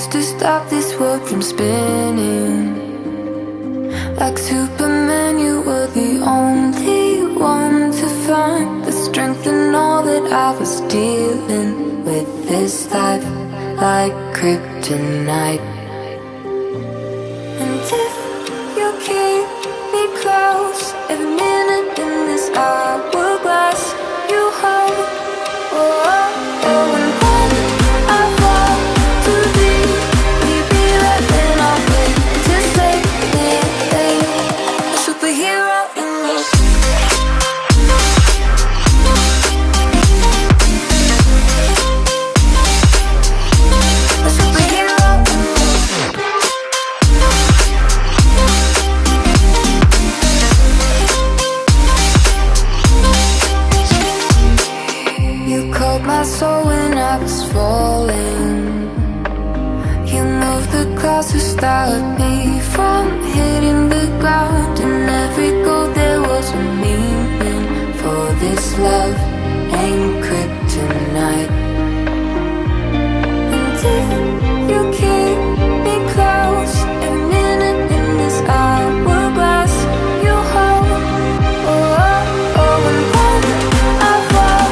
used to stop this world from spinning. Like Superman, you were the only one to find the strength in all that I was dealing with this life, like kryptonite. And if you keep me close, every minute in this hourglass you hold. Oh, oh, oh, and when I fall too deep, will you be right when I wake to save me? A superhero in me. A superhero in me. You called my soul when I was falling. You moved the clouds to stop me from hitting the ground. In every goal there was a meaning, for this love ain't kryptonite. And if you keep me close, every minute in this hourglass you hold. Oh, oh, oh, and when I fall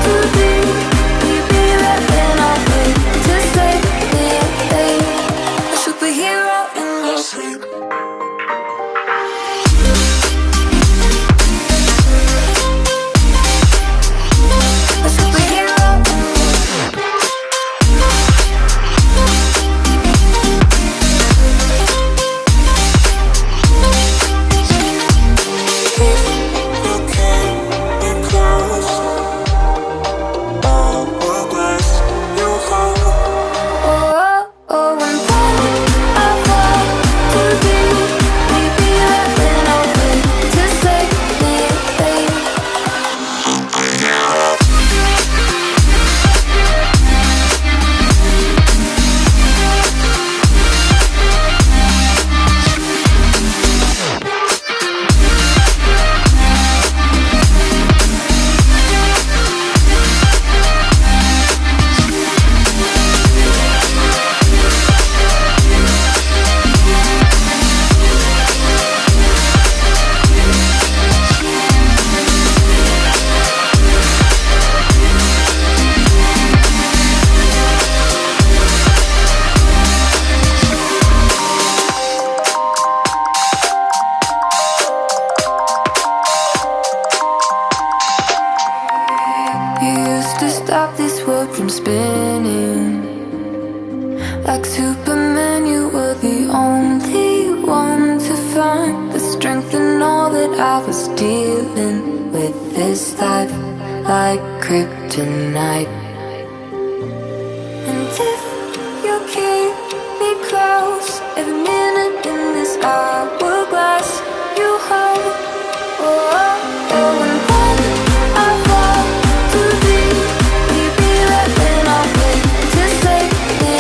too deep, will you be right when I wake to save me? A superhero in your sleep. A superhero in me. You can't be close. Hourglass, you hold. Oh, oh, oh, and when I fall too deep, will you be right when I wake to save me? You used to stop this world from spinning. Like Superman, you were the only one to find the strength in all that I was dealing with this life, like kryptonite. And if you keep me close, every minute in this hourglass you hold. Oh, oh, oh, and when I fall too deep, will you be right when I wake to save me?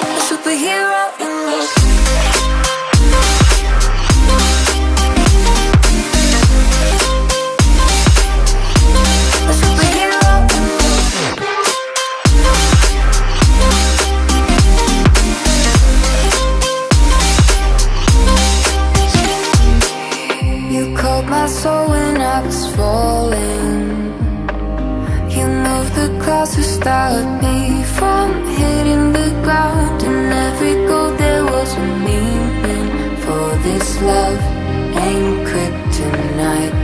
A superhero in me. A superhero in me. You called my soul when I was falling. You moved the clouds to stop me from hitting the ground. In every goal there was a meaning, for this love ain't kryptonite.